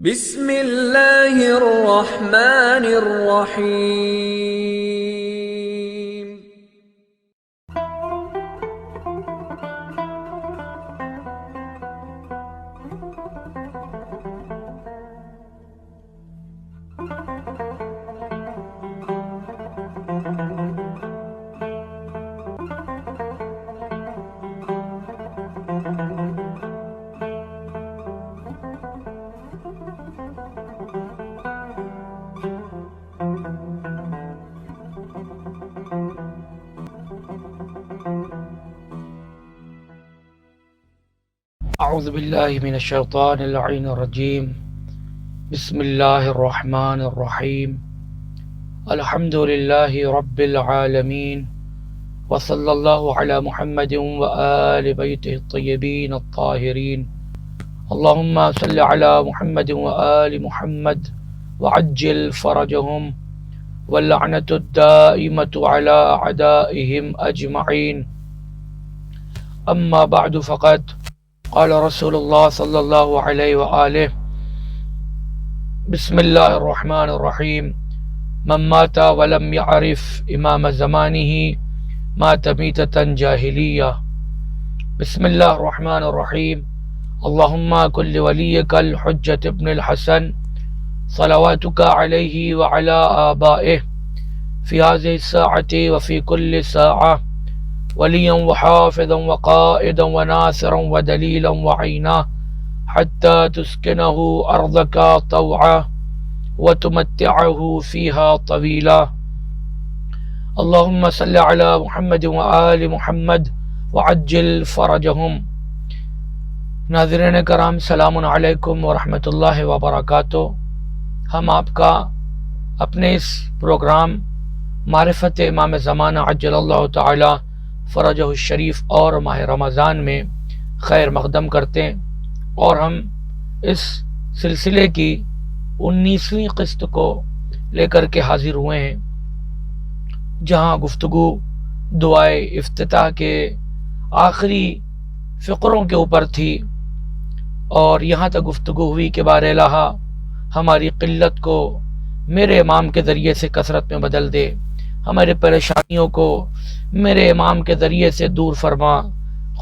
بسم اللہ الرحمن الرحیم۔ اعوذ باللہ من الشیطان اللعین الرجیم۔ بسم اللہ الرحمن الرحیم۔ الحمد للہ رب العالمین، وصلی اللہ علی محمد وآل بیتہ الطیبین الطاہرین۔ اللہم صلی علی محمد وآل محمد وعجل فرجہم، واللعنۃ الدائمۃ علی اعدائہم اجمعین۔ اما بعد فقد قال رسول اللہ صلی اللہ علیہ وآلہ: بسم اللہ الرحمن الرحیم۔ من مات ولم يعرف امام زمانہ مات میتۃ جاہلیہ۔ بسم اللہ الرحمن الرحیم۔ اللہم کن لولیک الحجۃ ابن الحسن صلواتک علیہ وعلی آبائہ فی هذه الساعة وفی کل ساعة وليا وحافظا وقائدا وناصرا ودليلا وعينا حتى تسكنه أرضك طوعا وتمتعه فيها طويلا۔ اللهم صل على محمد وآل محمد وعجل فرجهم۔ ناظرین کرام، سلام علیکم ورحمۃ اللہ وبرکاتہ۔ ہم آپ کا اپنے اس پروگرام معرفت امام زمانہ عجل اللہ تعالی فرجہ الشریف اور ماہ رمضان میں خیر مقدم کرتے ہیں، اور ہم اس سلسلے کی 19ویں قسط کو لے کر کے حاضر ہوئے ہیں، جہاں گفتگو دعائے افتتاح کے آخری فقروں کے اوپر تھی، اور یہاں تک گفتگو ہوئی کہ بار الہ ہماری قلت کو میرے امام کے ذریعے سے کثرت میں بدل دے، ہمارے پریشانیوں کو میرے امام کے ذریعے سے دور فرما،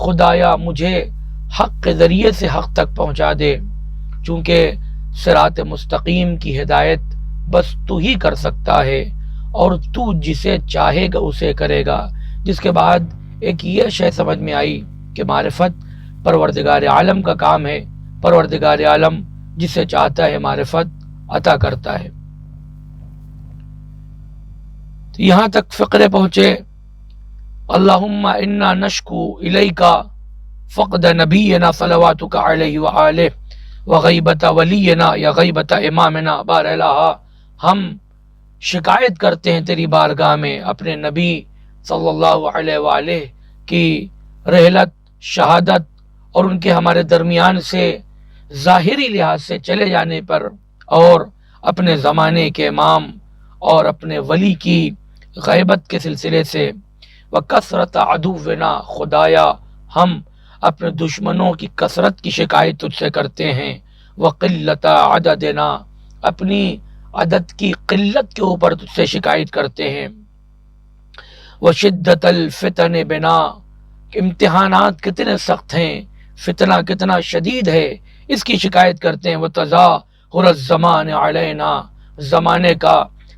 خدایا مجھے حق کے ذریعے سے حق تک پہنچا دے، چونکہ صراط مستقیم کی ہدایت بس تو ہی کر سکتا ہے، اور تو جسے چاہے گا اسے کرے گا۔ جس کے بعد ایک یہ شے سمجھ میں آئی کہ معرفت پروردگار عالم کا کام ہے، پروردگار عالم جسے چاہتا ہے معرفت عطا کرتا ہے۔ تو یہاں تک فقرے پہنچے: اللہم انا نشکو الیکا فقد نبینا صلواتک علیہ وآلہ وغیبت ولینا یا غیبت امامنا۔ بار الہ ہم شکایت کرتے ہیں تیری بارگاہ میں اپنے نبی صلی اللہ علیہ وآلہ کی رحلت، شہادت اور ان کے ہمارے درمیان سے ظاہری لحاظ سے چلے جانے پر، اور اپنے زمانے کے امام اور اپنے ولی کی غیبت کے سلسلے سے۔ وَكَثْرَةَ عَدُوِّنَا، خدایا ہم اپنے دشمنوں کی کثرت کی شکایت تجھ سے کرتے ہیں۔ وَقِلَّةَ عَدَدِنَا، اپنی عدد کی قلت کے اوپر تجھ سے شکایت کرتے ہیں۔ وَشِدَّةَ الْفِتَنِ بِنَا، امتحانات کتنے سخت ہیں، فتنہ کتنا شدید ہے، اس کی شکایت کرتے ہیں۔ وَتَظَاهُرَ الزَّمَانِ عَلَيْنَا، زمانے کا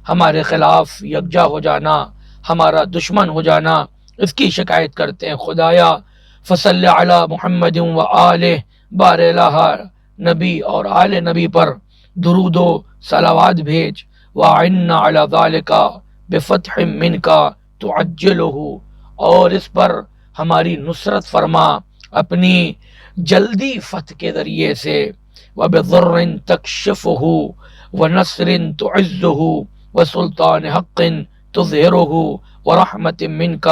ہمارے خلاف یکجا ہو جانا، ہمارا دشمن ہو جانا، اس کی شکایت کرتے ہیں۔ خدایا فصل علی محمد و آلہ، بار الہ نبی اور آل نبی پر درود و صلوات بھیج۔ وَعِنَّا عَلَى ذَلِكَ بِفَتْحٍ مِّنْكَ تُعَجِّلُهُ، اور اس پر ہماری نصرت فرما اپنی جلدی فتح کے ذریعے سے۔ وَبِضُرٍّ تَكْشِفُهُ وَنَصْرٍ تُعِزُّهُ وسلطان حق تظہرہ ورحمت منک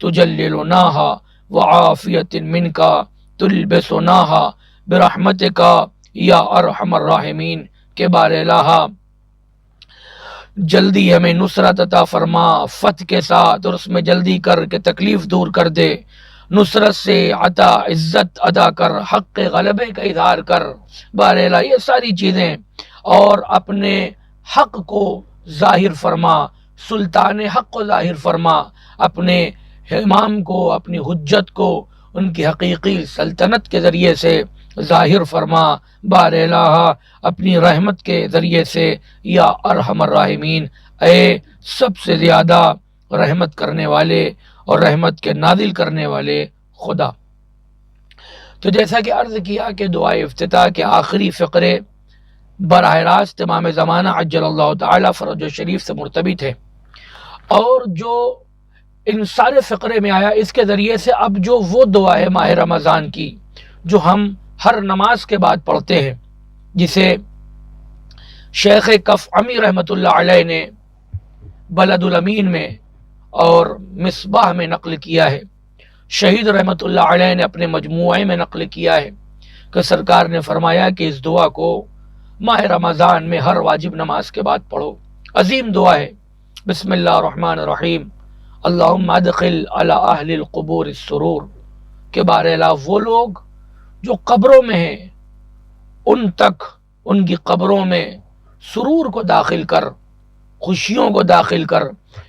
تجللناہا وعافیت منک تلبسناہا برحمتک یا ارحم الراحمین کے بار الہ جلدی ہمیں نصرت عطا فرما فتح کے ساتھ، اور اس میں جلدی کر کے تکلیف دور کر دے۔ نصرت سے عطا عزت ادا کر، حق غلبے کا اظہار کر، بہرحال یہ ساری چیزیں، اور اپنے حق کو ظاہر فرما، سلطان حق کو ظاہر فرما، اپنے امام کو، اپنی حجت کو ان کی حقیقی سلطنت کے ذریعے سے ظاہر فرما، بار الہ اپنی رحمت کے ذریعے سے، یا ارحم الراحمین، اے سب سے زیادہ رحمت کرنے والے اور رحمت کے نازل کرنے والے خدا۔ تو جیسا کہ عرض کیا کہ دعائے افتتاح کے آخری فقرے براہ راست امام زمانہ عجل اللہ تعالی فرجہ شریف سے مرتبط ہے، اور جو ان سارے فقرے میں آیا، اس کے ذریعے سے اب جو وہ دعا ہے ماہ رمضان کی جو ہم ہر نماز کے بعد پڑھتے ہیں، جسے شیخ کف امی رحمۃ اللہ علیہ نے بلد الامین میں اور مصباح میں نقل کیا ہے، شہید رحمۃ اللہ علیہ نے اپنے مجموعے میں نقل کیا ہے کہ سرکار نے فرمایا کہ اس دعا کو ماہ رمضان میں ہر واجب نماز کے بعد پڑھو۔ عظیم دعا ہے، بسم اللہ الرحمن الرحیم، اللہم ادخل علی اہل القبور السرور، کہ بہرحال وہ لوگ جو قبروں میں ہیں ان تک، ان کی قبروں میں سرور کو داخل کر، خوشیوں کو داخل کر۔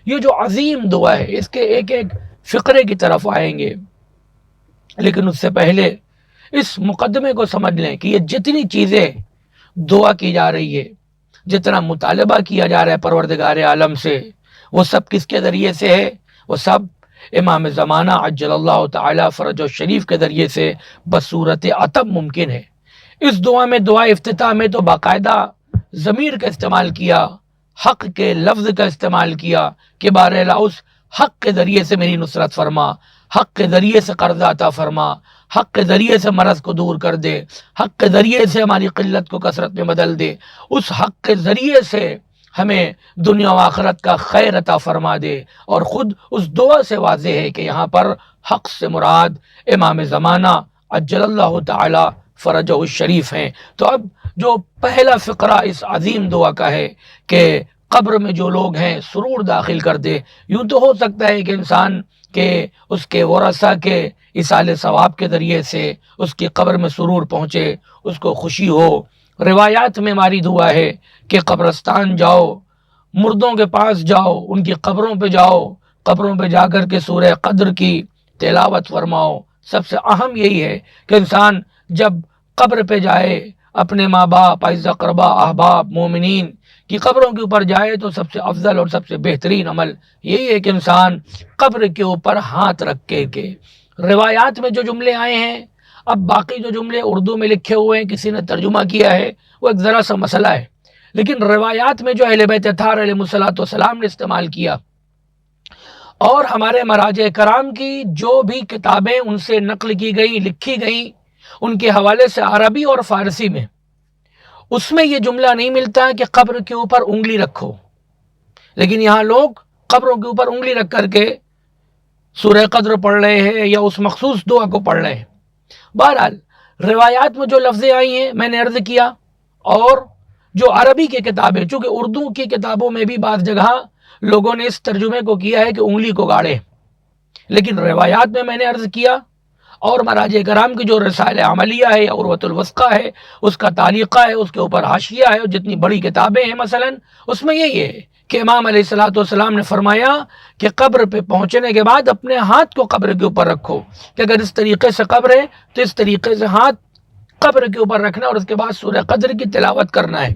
یہ جو عظیم دعا ہے، اس کے ایک ایک فقرے کی طرف آئیں گے، لیکن اس سے پہلے اس مقدمے کو سمجھ لیں کہ یہ جتنی چیزیں دعا کی جا رہی ہے، جتنا مطالبہ کیا جا رہا ہے پروردگار عالم سے، وہ سب کس کے ذریعے سے ہے؟ وہ سب امام زمانہ عجل اللہ تعالی فرجہ شریف کے ذریعے سے بصورت عتب ممکن ہے۔ اس دعا میں، دعا افتتاح میں تو باقاعدہ ضمیر کا استعمال کیا، حق کے لفظ کا استعمال کیا کہ بہرحال اس حق کے ذریعے سے میری نصرت فرما، حق کے ذریعے سے قرض عطا فرما، حق کے ذریعے سے مرض کو دور کر دے، حق کے ذریعے سے ہماری قلت کو کثرت میں بدل دے، اس حق کے ذریعے سے ہمیں دنیا و آخرت کا خیر عطا فرما دے۔ اور خود اس دعا سے واضح ہے کہ یہاں پر حق سے مراد امام زمانہ عجل اللہ تعالی فرجہ الشریف ہیں۔ تو اب جو پہلا فقرہ اس عظیم دعا کا ہے کہ قبر میں جو لوگ ہیں سرور داخل کر دے۔ یوں تو ہو سکتا ہے کہ انسان کے اس کے ورثہ کے ایصال ثواب کے ذریعے سے اس کی قبر میں سرور پہنچے، اس کو خوشی ہو۔ روایات میں ہماری دعا ہے کہ قبرستان جاؤ، مردوں کے پاس جاؤ، ان کی قبروں پہ جاؤ، قبروں پہ جا کر کے سورہ قدر کی تلاوت فرماؤ۔ سب سے اہم یہی ہے کہ انسان جب قبر پہ جائے، اپنے ماں باپ، اعز اقربا، احباب، مومنین کی قبروں کے اوپر جائے، تو سب سے افضل اور سب سے بہترین عمل یہی ہے کہ انسان قبر کے اوپر ہاتھ رکھ کے روایات میں جو جملے آئے ہیں، اب باقی جو جملے اردو میں لکھے ہوئے ہیں کسی نے ترجمہ کیا ہے، وہ ایک ذرا سا مسئلہ ہے، لیکن روایات میں جو اہل بیت اطہار علیہ الصلوۃ والسلام نے استعمال کیا، اور ہمارے مراجع کرام کی جو بھی کتابیں ان سے نقل کی گئیں، لکھی گئیں، ان کے حوالے سے عربی اور فارسی میں، اس میں یہ جملہ نہیں ملتا کہ قبر کے اوپر انگلی رکھو، لیکن یہاں لوگ قبروں کے اوپر انگلی رکھ کر کے سورہ قدر پڑھ رہے ہیں یا اس مخصوص دعا کو پڑھ رہے ہیں۔ بہرحال روایات میں جو لفظیں آئی ہیں میں نے عرض کیا، اور جو عربی کی کتابیں، چونکہ اردو کی کتابوں میں بھی بعض جگہ لوگوں نے اس ترجمے کو کیا ہے کہ انگلی کو گاڑے، لیکن روایات میں نے عرض کیا، اور مراجع کرام کی جو رسائل عملیہ ہے یا عروۃ الوثقہ ہے، اس کا تعلیقہ ہے، اس کے اوپر حاشیہ ہے، اور جتنی بڑی کتابیں ہیں مثلا، اس میں یہی ہے کہ امام علیہ الصلوۃ والسلام نے فرمایا کہ قبر پہ پہنچنے کے بعد اپنے ہاتھ کو قبر کے اوپر رکھو، کہ اگر اس طریقے سے قبر ہے تو اس طریقے سے ہاتھ قبر کے اوپر رکھنا، اور اس کے بعد سورہ قدر کی تلاوت کرنا ہے۔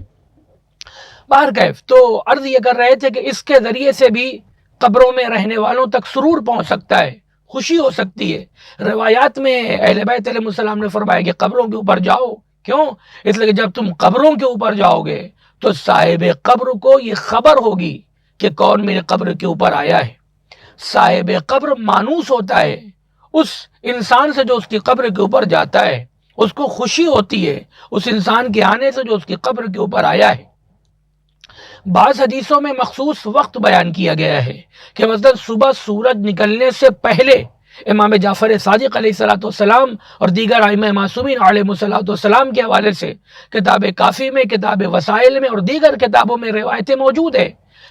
بہرکیف تو عرض یہ کر رہے تھے کہ اس کے ذریعے سے بھی قبروں میں رہنے والوں تک سرور پہنچ سکتا ہے، خوشی ہو سکتی ہے۔ روایات میں اہل بیت علیہ السلام نے فرمایا کہ قبروں کے اوپر جاؤ، کیوں؟ اس لیے کہ جب تم قبروں کے اوپر جاؤ گے تو صاحب قبر کو یہ خبر ہوگی کہ کون میرے قبر کے اوپر آیا ہے۔ صاحب قبر مانوس ہوتا ہے اس انسان سے جو اس کی قبر کے اوپر جاتا ہے، اس کو خوشی ہوتی ہے اس انسان کے آنے سے جو اس کی قبر کے اوپر آیا ہے۔ بعض حدیثوں میں مخصوص وقت بیان کیا گیا ہے کہ مثلا صبح سورج نکلنے سے پہلے امام جعفر صادق علیہ الصلوۃ والسلام اور دیگر ائمہ معصومین علیہ الصلوۃ والسلام کے حوالے سے کتاب کافی میں، کتاب وسائل میں اور دیگر کتابوں میں روایتیں موجود ہیں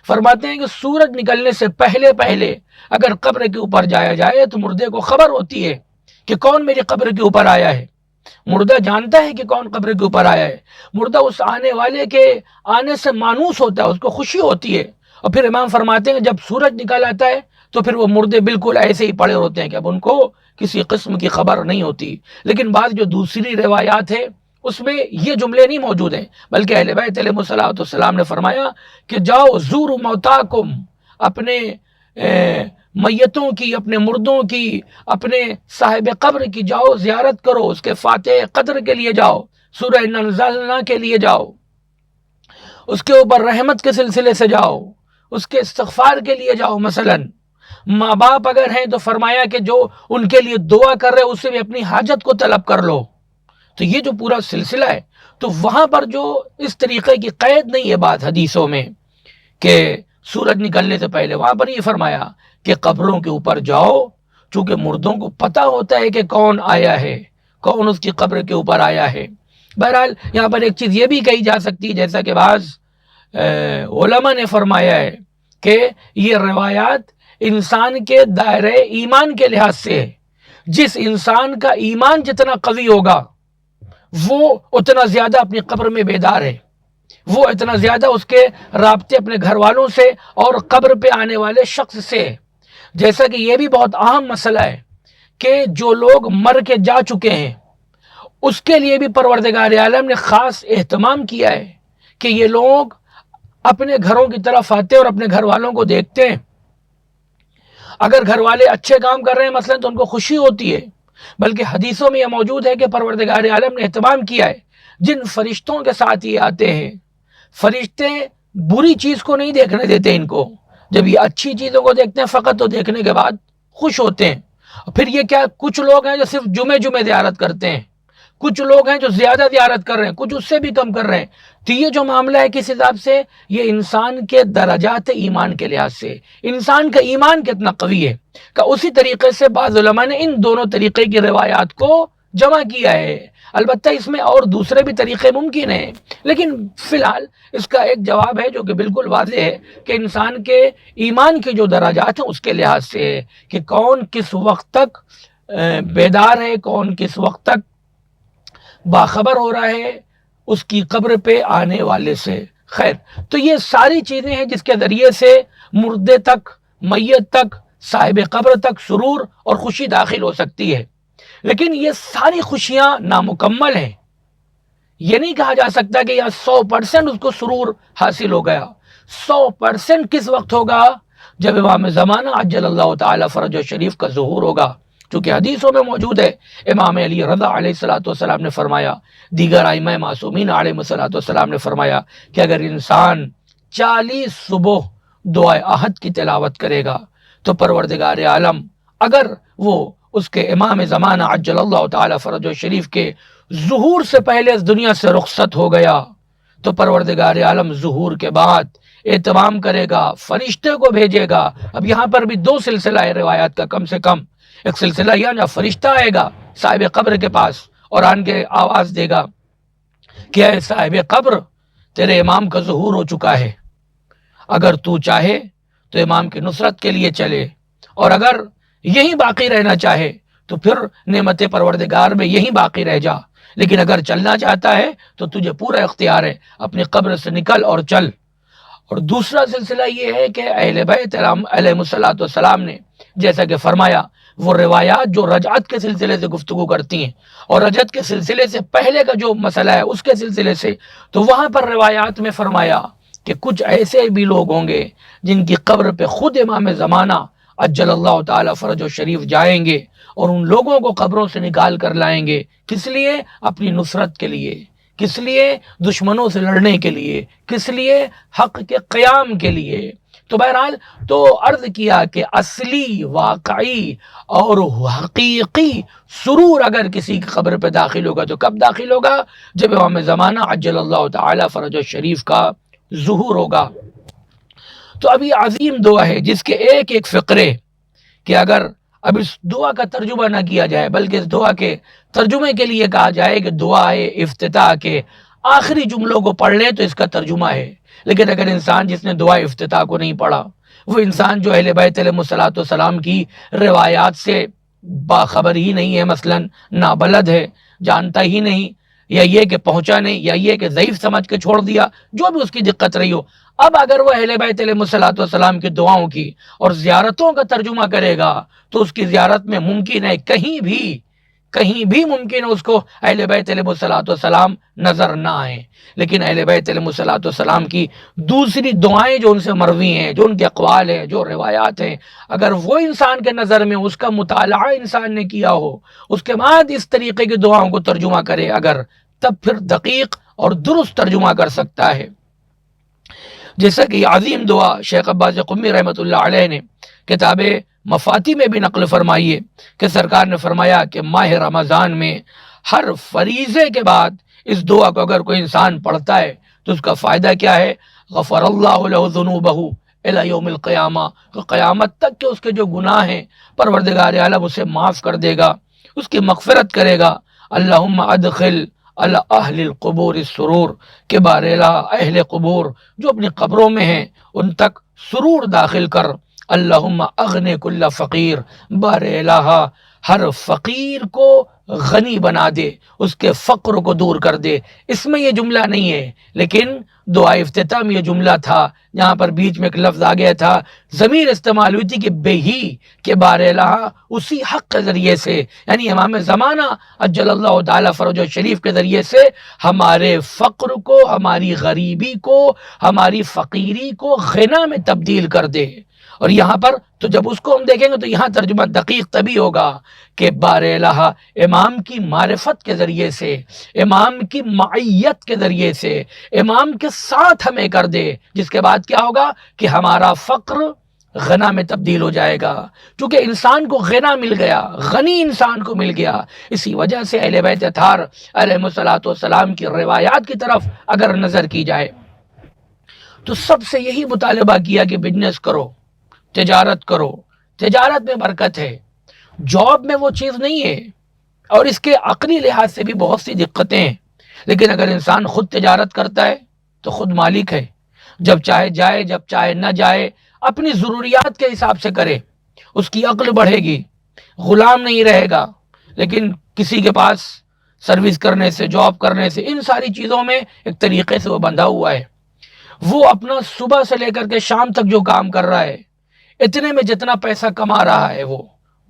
فرماتے ہیں کہ سورج نکلنے سے پہلے پہلے اگر قبر کے اوپر جایا جائے تو مردے کو خبر ہوتی ہے کہ کون میری قبر کے اوپر آیا ہے. مردہ جانتا ہے کہ کون قبر کے اوپر آیا ہے. مردہ اس آنے والے کے آنے سے مانوس ہوتا ہے، اس کو خوشی ہوتی ہے. اور پھر امام فرماتے ہیں کہ جب سورج نکل آتا ہے تو پھر وہ مردے بالکل ایسے ہی پڑے ہوتے ہیں کہ اب ان کو کسی قسم کی خبر نہیں ہوتی. لیکن بعض جو دوسری روایات ہیں اس میں یہ جملے نہیں موجود ہیں، بلکہ اہل بیت علیہ الصلوۃ والسلام نے فرمایا کہ جاؤ زوروا موتاکم، اپنے میتوں کی، اپنے مردوں کی، اپنے صاحب قبر کی جاؤ زیارت کرو، اس کے فاتح قدر کے لیے جاؤ، سورہ نزلنا کے لیے جاؤ، اس کے اوپر رحمت کے سلسلے سے جاؤ، اس کے استغفار کے لیے جاؤ. مثلا ماں باپ اگر ہیں تو فرمایا کہ جو ان کے لیے دعا کر رہے اس سے بھی اپنی حاجت کو طلب کر لو. تو یہ جو پورا سلسلہ ہے، تو وہاں پر جو اس طریقے کی قید نہیں ہے بات حدیثوں میں کہ سورج نکلنے سے پہلے، وہاں پر یہ فرمایا کہ قبروں کے اوپر جاؤ، چونکہ مردوں کو پتہ ہوتا ہے کہ کون آیا ہے، کون اس کی قبر کے اوپر آیا ہے. بہرحال یہاں پر ایک چیز یہ بھی کہی جا سکتی ہے، جیسا کہ بعض علماء نے فرمایا ہے کہ یہ روایات انسان کے دائرہ ایمان کے لحاظ سے ہے. جس انسان کا ایمان جتنا قوی ہوگا وہ اتنا زیادہ اپنی قبر میں بیدار ہے، وہ اتنا زیادہ اس کے رابطے اپنے گھر والوں سے اور قبر پہ آنے والے شخص سے. جیسا کہ یہ بھی بہت اہم مسئلہ ہے کہ جو لوگ مر کے جا چکے ہیں اس کے لیے بھی پروردگار عالم نے خاص اہتمام کیا ہے کہ یہ لوگ اپنے گھروں کی طرف آتے اور اپنے گھر والوں کو دیکھتے ہیں. اگر گھر والے اچھے کام کر رہے ہیں مثلا تو ان کو خوشی ہوتی ہے، بلکہ حدیثوں میں یہ موجود ہے کہ پروردگار عالم نے اہتمام کیا ہے جن فرشتوں کے ساتھ یہ آتے ہیں، فرشتے بری چیز کو نہیں دیکھنے دیتے ان کو، جب یہ اچھی چیزوں کو دیکھتے ہیں فقط تو دیکھنے کے بعد خوش ہوتے ہیں. پھر یہ کیا، کچھ لوگ ہیں جو صرف جمعے زیارت کرتے ہیں، کچھ لوگ ہیں جو زیادہ زیارت کر رہے ہیں، کچھ اس سے بھی کم کر رہے ہیں. تو یہ جو معاملہ ہے کس حساب سے، یہ انسان کے درجات ایمان کے لحاظ سے، انسان کا ایمان کتنا قوی ہے کہ اسی طریقے سے بعض علماء نے ان دونوں طریقے کی روایات کو جمع کیا ہے. البتہ اس میں اور دوسرے بھی طریقے ممکن ہیں، لیکن فی الحال اس کا ایک جواب ہے جو کہ بالکل واضح ہے کہ انسان کے ایمان کے جو درجات ہیں اس کے لحاظ سے ہے کہ کون کس وقت تک بیدار ہے، کون کس وقت تک باخبر ہو رہا ہے اس کی قبر پہ آنے والے سے. خیر، تو یہ ساری چیزیں ہیں جس کے ذریعے سے مردے تک، میت تک، صاحب قبر تک سرور اور خوشی داخل ہو سکتی ہے. لیکن یہ ساری خوشیاں نامکمل ہیں. یہ نہیں کہا جا سکتا کہ 100% اس کو سرور حاصل ہو گیا. 100% کس وقت ہوگا؟ جب امام زمانہ عجل اللہ تعالی فرجہ شریف کا ظہور ہوگا، چونکہ حدیثوں میں موجود ہے. امام علی رضا علیہ الصلوۃ والسلام نے فرمایا، دیگر ائمہ معصومین علیہ الصلوۃ والسلام نے فرمایا کہ اگر انسان 40 صبح دعائے احد کی تلاوت کرے گا تو پروردگار عالم اگر وہ اس کے امام زمانہ عجل اللہ تعالی فرجہ شریف کے ظہور سے پہلے اس دنیا سے رخصت ہو گیا تو پروردگار عالم ظہور کے بعد اہتمام کرے گا، فرشتے کو بھیجے گا. اب یہاں پر بھی دو سلسلہ ہے روایات کا کم سے کم. ایک سلسلہ یہ نا، فرشتہ آئے گا صاحب قبر کے پاس اور آن کے آواز دے گا کہ اے صاحب قبر، تیرے امام کا ظہور ہو چکا ہے، اگر تو چاہے تو امام کی نصرت کے لیے چلے، اور اگر یہی باقی رہنا چاہے تو پھر نعمت پروردگار میں یہی باقی رہ جا، لیکن اگر چلنا چاہتا ہے تو تجھے پورا اختیار ہے، اپنی قبر سے نکل اور چل. اور دوسرا سلسلہ یہ ہے کہ اہل بیت علیہ الصلوۃ والسلام نے جیسا کہ فرمایا، وہ روایات جو رجعت کے سلسلے سے گفتگو کرتی ہیں اور رجعت کے سلسلے سے پہلے کا جو مسئلہ ہے اس کے سلسلے سے، تو وہاں پر روایات میں فرمایا کہ کچھ ایسے بھی لوگ ہوں گے جن کی قبر پہ خود امام زمانہ عجل اللہ تعالی فرجہ شریف جائیں گے اور ان لوگوں کو قبروں سے نکال کر لائیں گے. کس لیے؟ اپنی نصرت کے لیے. کس لیے؟ دشمنوں سے لڑنے کے لیے. کس لیے؟ حق کے قیام کے لیے. تو بہرحال تو عرض کیا کہ اصلی، واقعی اور حقیقی سرور اگر کسی کی قبر پہ داخل ہوگا تو کب داخل ہوگا؟ جب امام زمانہ عجل اللہ تعالی فرجہ شریف کا ظہور ہوگا. تو ابھی عظیم دعا ہے جس کے ایک ایک فقرے کہ اگر اب اس دعا کا ترجمہ نہ کیا جائے بلکہ اس دعا کے ترجمے کے لیے کہا جائے کہ دعا افتتاح کے آخری جملوں کو پڑھ لیں تو اس کا ترجمہ ہے۔ لیکن اگر انسان جس نے دعا افتتاح کو نہیں پڑھا، وہ انسان جو اہل بیت علیہ الصلوۃ والسلام کی روایات سے باخبر ہی نہیں ہے، مثلا نابلد ہے، جانتا ہی نہیں، یا یہ کہ پہنچا نہیں، یا یہ کہ ضعیف سمجھ کے چھوڑ دیا، جو بھی اس کی دقت رہی ہو، اب اگر وہ اہل بیت علیہ الصلوۃ والسلام کی دعاؤں کی اور زیارتوں کا ترجمہ کرے گا تو اس کی زیارت میں ممکن ہے کہیں بھی ممکن ہے اس کو اہل بیت علیہ الصلوۃ والسلام نظر نہ آئیں۔ لیکن اہل بیت علیہ الصلوۃ والسلام کی دوسری دعائیں جو ان سے مروی ہیں، جو ان کے اقوال ہیں، جو روایات ہیں، اگر وہ انسان کے نظر میں اس کا مطالعہ انسان نے کیا ہو، اس کے بعد اس طریقے کی دعاؤں کو ترجمہ کرے اگر، تب پھر دقیق اور درست ترجمہ کر سکتا ہے۔ جیسا کہ عظیم دعا شیخ عباس قمی رحمۃ اللہ علیہ نے کتاب مفاتی میں بھی نقل فرمائی ہے کہ سرکار نے فرمایا کہ ماہ رمضان میں ہر فریضے کے بعد اس دعا کو اگر کوئی انسان پڑھتا ہے تو اس کا فائدہ کیا ہے؟ غفر اللہ لہ ذنوبہ الی یوم القیامہ، قیامت تک کے اس کے جو گناہ ہیں پروردگار عالم اسے معاف کر دے گا، اس کی مغفرت کرے گا۔ اللہم ادخل علی اہل القبور السرور، کہ بار الہ اہل قبور جو اپنی قبروں میں ہیں ان تک سرور داخل کر۔ اللہم اغن کل فقیر، بار الہ ہر فقیر کو غنی بنا دے، اس کے فقر کو دور کر دے۔ اس میں یہ جملہ نہیں ہے، لیکن دعا افتتاح میں یہ جملہ تھا، جہاں پر بیچ میں ایک لفظ آ گیا تھا، ضمیر استعمال ہوئی تھی کہ بے ہی، کہ بار الہ اسی حق کے ذریعے سے، یعنی امام زمانہ اجل اللہ تعالی فرجہ شریف کے ذریعے سے ہمارے فقر کو، ہماری غریبی کو، ہماری فقیری کو غنا میں تبدیل کر دے۔ اور یہاں پر تو جب اس کو ہم دیکھیں گے تو یہاں ترجمہ دقیق تبھی ہوگا کہ بار الہ امام کی معرفت کے ذریعے سے، امام کی معیت کے ذریعے سے، امام کے ساتھ ہمیں کر دے، جس کے بعد کیا ہوگا کہ ہمارا فقر غنا میں تبدیل ہو جائے گا، کیونکہ انسان کو غنا مل گیا، غنی انسان کو مل گیا۔ اسی وجہ سے اہل بیت اطہار علیہ الصلوۃ والسلام کی روایات کی طرف اگر نظر کی جائے تو سب سے یہی مطالبہ کیا کہ بزنس کرو، تجارت کرو، تجارت میں برکت ہے، جاب میں وہ چیز نہیں ہے، اور اس کے عقلی لحاظ سے بھی بہت سی دقتیں ہیں۔ لیکن اگر انسان خود تجارت کرتا ہے تو خود مالک ہے، جب چاہے جائے، جب چاہے نہ جائے، اپنی ضروریات کے حساب سے کرے، اس کی عقل بڑھے گی، غلام نہیں رہے گا۔ لیکن کسی کے پاس سروس کرنے سے، جاب کرنے سے، ان ساری چیزوں میں ایک طریقے سے وہ بندھا ہوا ہے، وہ اپنا صبح سے لے کر کے شام تک جو کام کر رہا ہے، اتنے میں جتنا پیسہ کما رہا ہے وہ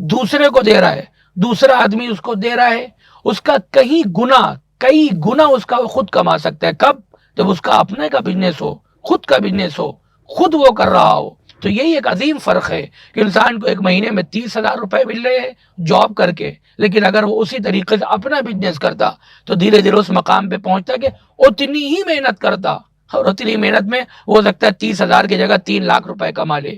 دوسرے کو دے رہا ہے، دوسرا آدمی اس کو دے رہا ہے، اس کا کئی گنا اس کا وہ خود کما سکتا ہے۔ کب؟ جب اس کا اپنے کا بزنس ہو، خود کا بزنس ہو، خود وہ کر رہا ہو۔ تو یہی ایک عظیم فرق ہے کہ انسان کو ایک مہینے میں 30,000 روپے مل رہے ہیں جاب کر کے، لیکن اگر وہ اسی طریقے سے اپنا بزنس کرتا تو دھیرے دھیرے اس مقام پہ پہنچتا کہ اتنی ہی محنت کرتا، اور اتنی محنت میں وہ ہو سکتا ہے 30,000 کی جگہ 3 لاکھ روپے کما لے،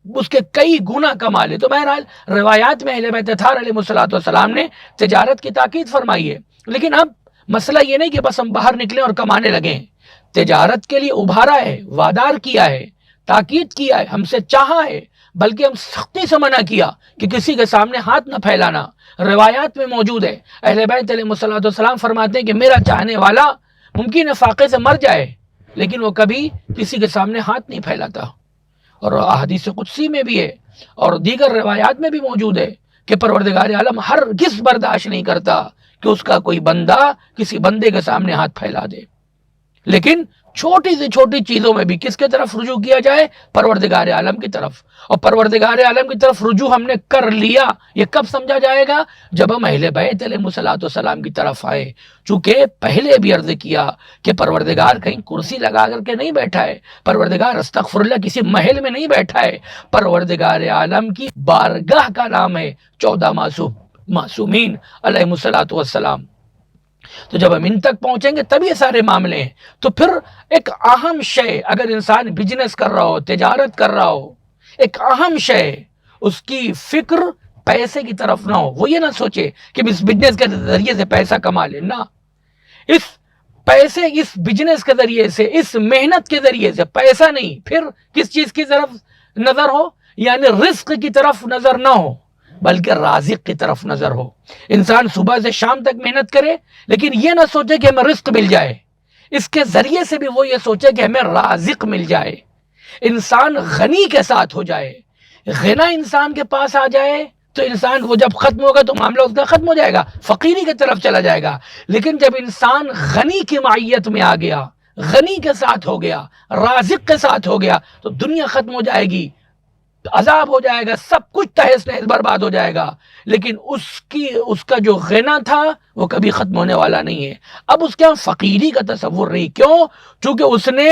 اس کے کئی گنا کما لے۔ تو بہرحال روایات میں اہل بیت اطہار علیہ الصلوۃ والسلام نے تجارت کی تاکید فرمائی ہے، لیکن اب مسئلہ یہ نہیں کہ بس ہم باہر نکلیں اور کمانے لگیں، تجارت کے لیے ابھارا ہے، وادار کیا ہے، تاکید کیا ہے، ہم سے چاہا ہے، بلکہ ہم سختی سے منع کیا کہ کسی کے سامنے ہاتھ نہ پھیلانا۔ روایات میں موجود ہے، اہل بیت علیہ الصلوۃ والسلام فرماتے ہیں کہ میرا چاہنے والا ممکن ہے فاقے سے مر جائے لیکن وہ کبھی کسی کے سامنے ہاتھ نہیں پھیلاتا۔ اور احادیث قدسی میں بھی ہے اور دیگر روایات میں بھی موجود ہے کہ پروردگار عالم ہرگز برداشت نہیں کرتا کہ اس کا کوئی بندہ کسی بندے کے سامنے ہاتھ پھیلا دے۔ لیکن چھوٹی سے چھوٹی چیزوں میں بھی کس کی طرف رجوع کیا جائے؟ پروردگار عالم کی طرف۔ اور پروردگار عالم کی طرف رجوع ہم نے کر لیا، یہ کب سمجھا جائے گا؟ جب ہم اہل بیت علیہ الصلوۃ والسلام کی طرف آئے۔ چونکہ پہلے بھی عرض کیا کہ پروردگار کہیں کرسی لگا کر کے نہیں بیٹھا ہے، پروردگار استغفر اللہ کسی محل میں نہیں بیٹھا ہے، پروردگار عالم کی بارگاہ کا نام ہے 14 معصومین علیہ الصلوۃ والسلام۔ تو جب ہم ان تک پہنچیں گے تب یہ سارے معاملے ہیں۔ تو پھر ایک اہم شے، اگر انسان بزنس کر رہا ہو، تجارت کر رہا ہو، ایک اہم شے اس کی فکر پیسے کی طرف نہ ہو۔ وہ یہ نہ سوچے کہ اس بزنس کے ذریعے سے پیسہ کما لے، نہ، اس پیسے، اس بزنس کے ذریعے سے، اس محنت کے ذریعے سے پیسہ نہیں، پھر کس چیز کی طرف نظر ہو؟ یعنی رزق کی طرف نظر نہ ہو بلکہ رازق کی طرف نظر ہو۔ انسان صبح سے شام تک محنت کرے لیکن یہ نہ سوچے کہ ہمیں رزق مل جائے، اس کے ذریعے سے بھی وہ یہ سوچے کہ ہمیں رازق مل جائے، انسان غنی کے ساتھ ہو جائے، غنا انسان کے پاس آ جائے تو انسان وہ جب ختم ہوگا تو معاملہ اس کا ختم ہو جائے گا، فقیری کی طرف چلا جائے گا۔ لیکن جب انسان غنی کی معیت میں آ گیا، غنی کے ساتھ ہو گیا، رازق کے ساتھ ہو گیا، تو دنیا ختم ہو جائے گی، عذاب ہو جائے گا، سب کچھ تہس نہس برباد ہو جائے گا، لیکن اس کا جو غنا تھا وہ کبھی ختم ہونے والا نہیں ہے۔ اب اس کے ہاں فقیری کا تصور نہیں، کیوں؟ چونکہ اس نے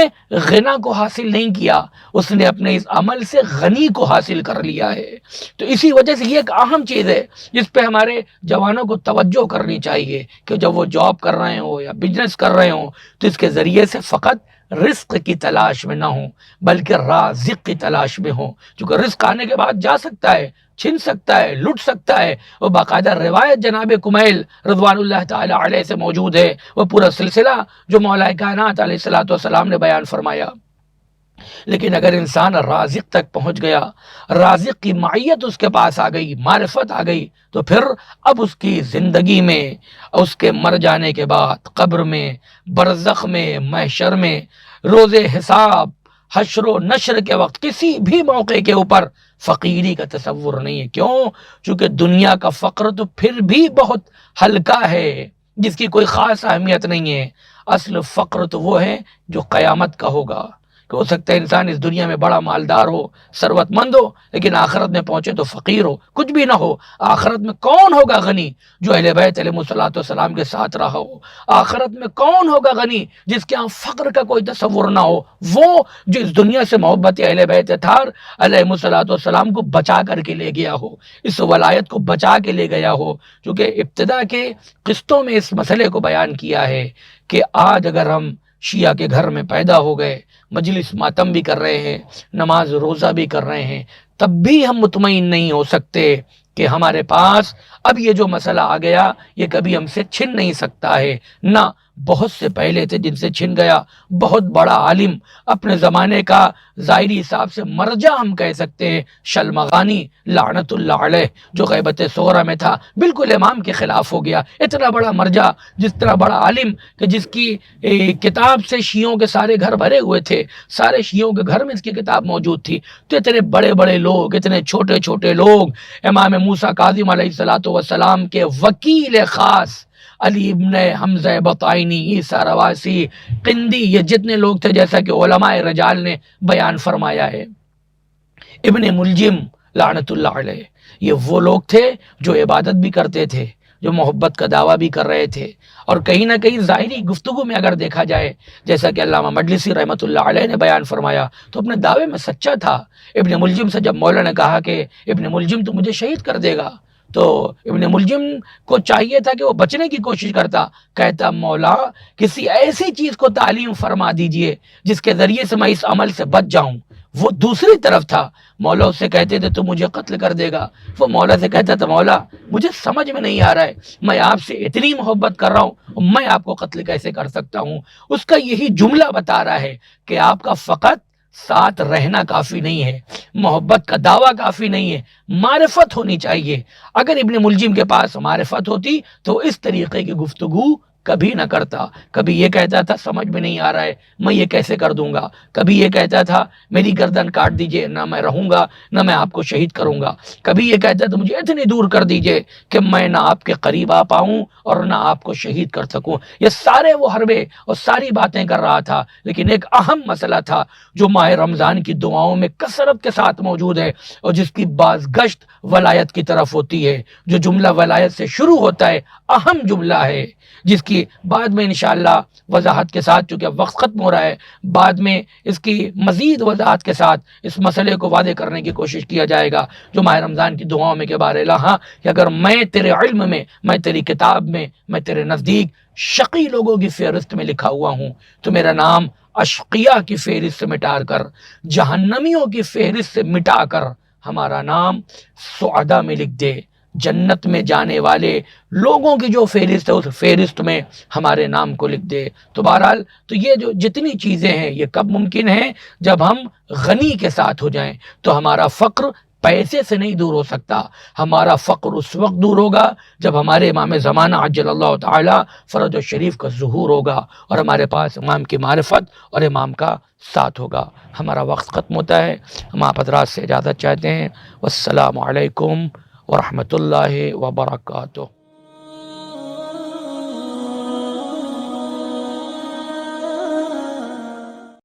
غنا کو حاصل نہیں کیا، اس نے اپنے اس عمل سے غنی کو حاصل کر لیا ہے۔ تو اسی وجہ سے یہ ایک اہم چیز ہے جس پہ ہمارے جوانوں کو توجہ کرنی چاہیے کہ جب وہ جاب کر رہے ہوں یا بزنس کر رہے ہوں تو اس کے ذریعے سے فقط رزق کی تلاش میں نہ ہوں بلکہ رازق کی تلاش میں ہوں، چونکہ رزق آنے کے بعد جا سکتا ہے، چھن سکتا ہے، لٹ سکتا ہے۔ وہ باقاعدہ روایت جناب کمیل رضوان اللہ تعالی علیہ سے موجود ہے، وہ پورا سلسلہ جو مولا کائنات علیہ الصلوۃ والسلام نے بیان فرمایا۔ لیکن اگر انسان رازق تک پہنچ گیا، رازق کی معیت اس کے پاس آ گئی، معرفت آ گئی، تو پھر اب اس کی زندگی میں، اس کے مر جانے کے بعد قبر میں، برزخ میں، محشر میں، روز حساب، حشر و نشر کے وقت کسی بھی موقع کے اوپر فقیری کا تصور نہیں ہے۔ کیوں؟ چونکہ دنیا کا فقر تو پھر بھی بہت ہلکا ہے، جس کی کوئی خاص اہمیت نہیں ہے۔ اصل فقر تو وہ ہے جو قیامت کا ہوگا، کہ ہو سکتا ہے انسان اس دنیا میں بڑا مالدار ہو، ثروت مند ہو، لیکن آخرت میں پہنچے تو فقیر ہو، کچھ بھی نہ ہو۔ آخرت میں کون ہوگا غنی؟ جو اہل بیت علیہ الصلوۃ والسلام کے ساتھ رہا ہو۔ آخرت میں کون ہوگا غنی؟ جس کے ہاں فقر کا کوئی تصور نہ ہو، وہ جو اس دنیا سے محبت اہل بیت اطہار علیہ الصلوۃ والسلام کو بچا کر کے لے گیا ہو، اس ولایت کو بچا کے لے گیا ہو۔ چونکہ ابتدا کے قسطوں میں اس مسئلے کو بیان کیا ہے کہ آج اگر ہم شیعہ کے گھر میں پیدا ہو گئے، مجلس ماتم بھی کر رہے ہیں، نماز روزہ بھی کر رہے ہیں، تب بھی ہم مطمئن نہیں ہو سکتے کہ ہمارے پاس اب یہ جو مسئلہ آ گیا یہ کبھی ہم سے چھن نہیں سکتا ہے۔ نہ، بہت سے پہلے تھے جن سے چھن گیا، بہت بڑا عالم، اپنے زمانے کا ظاہری حساب سے مرجع ہم کہہ سکتے ہیں، شلمغانی لعنت اللہ علیہ، جو غیبت صغرا میں تھا، بالکل امام کے خلاف ہو گیا۔ اتنا بڑا مرجع، جس طرح بڑا عالم کہ جس کی کتاب سے شیعوں کے سارے گھر بھرے ہوئے تھے، سارے شیعوں کے گھر میں اس کی کتاب موجود تھی، تو اتنے بڑے بڑے لوگ، اتنے چھوٹے چھوٹے لوگ، امام موسیٰ کاظم علیہ الصلوۃ والسلام کے وکیل خاص علی ابن حمزہ بطائنی، عیسیٰ رواسی، قندی، یہ جتنے لوگ تھے، جیسا کہ علماء رجال نے بیان فرمایا ہے، ابن ملجم لعنت اللہ علیہ، یہ وہ لوگ تھے جو عبادت بھی کرتے تھے، جو محبت کا دعویٰ بھی کر رہے تھے، اور کہیں نہ کہیں ظاہری گفتگو میں اگر دیکھا جائے، جیسا کہ علامہ مجلسی رحمۃ اللہ علیہ نے بیان فرمایا، تو اپنے دعوے میں سچا تھا۔ ابن ملجم سے جب مولا نے کہا کہ ابن ملجم تو مجھے شہید کر دے گا، تو ابن ملجم کو چاہیے تھا کہ وہ بچنے کی کوشش کرتا، کہتا مولا کسی ایسی چیز کو تعلیم فرما دیجئے جس کے ذریعے سے میں اس عمل سے بچ جاؤں۔ وہ دوسری طرف تھا، مولا اس سے کہتے تھے تو مجھے قتل کر دے گا، وہ مولا سے کہتا تھا مولا مجھے سمجھ میں نہیں آ رہا ہے، میں آپ سے اتنی محبت کر رہا ہوں، میں آپ کو قتل کیسے کر سکتا ہوں؟ اس کا یہی جملہ بتا رہا ہے کہ آپ کا فقط ساتھ رہنا کافی نہیں ہے، محبت کا دعویٰ کافی نہیں ہے، معرفت ہونی چاہیے۔ اگر ابن ملجم کے پاس معرفت ہوتی تو اس طریقے کی گفتگو کبھی نہ کرتا۔ کبھی یہ کہتا تھا سمجھ میں نہیں آ رہا ہے، میں یہ کیسے کر دوں گا، کبھی یہ کہتا تھا میری گردن کاٹ دیجئے، نہ میں رہوں گا نہ میں آپ کو شہید کروں گا، کبھی یہ کہتا تھا مجھے اتنی دور کر دیجئے کہ میں نہ آپ کے قریب آ پاؤں اور نہ آپ کو شہید کر سکوں۔ یہ سارے وہ حربے اور ساری باتیں کر رہا تھا، لیکن ایک اہم مسئلہ تھا جو ماہ رمضان کی دعاؤں میں کثرت کے ساتھ موجود ہے، اور جس کی بازگشت ولایت کی طرف ہوتی ہے، جو جملہ ولایت سے شروع ہوتا ہے، اہم جملہ ہے، جس کی بعد میں انشاءاللہ وضاحت کے ساتھ، چونکہ وقت ختم ہو رہا ہے، بعد میں اس کی مزید وضاحت کے ساتھ اس مسئلے کو واضح کرنے کی کوشش کیا جائے گا، جو ماہ رمضان کی دعاؤں میں کے بارے ہاں کہ اگر میں تیرے علم میں، میں تیری کتاب میں، میں تیرے نزدیک شقی لوگوں کی فہرست میں لکھا ہوا ہوں، تو میرا نام اشقیاء کی فہرست سے مٹا کر، جہنمیوں کی فہرست سے مٹا کر ہمارا نام سعداء میں لکھ دے، جنت میں جانے والے لوگوں کی جو فہرست ہے اس فہرست میں ہمارے نام کو لکھ دے۔ تو بہرحال تو یہ جو جتنی چیزیں ہیں یہ کب ممکن ہیں؟ جب ہم غنی کے ساتھ ہو جائیں، تو ہمارا فقر پیسے سے نہیں دور ہو سکتا. ہمارا فقر اس وقت دور ہوگا جب ہمارے امام زمانہ عجل اللہ تعالی فرج و شریف کا ظہور ہوگا اور ہمارے پاس امام کی معرفت اور امام کا ساتھ ہوگا. ہمارا وقت ختم ہوتا ہے. ہم آپ حضرات سے اجازت چاہتے ہیں. والسلام علیکم ورحمۃ اللہ وبرکاتہ.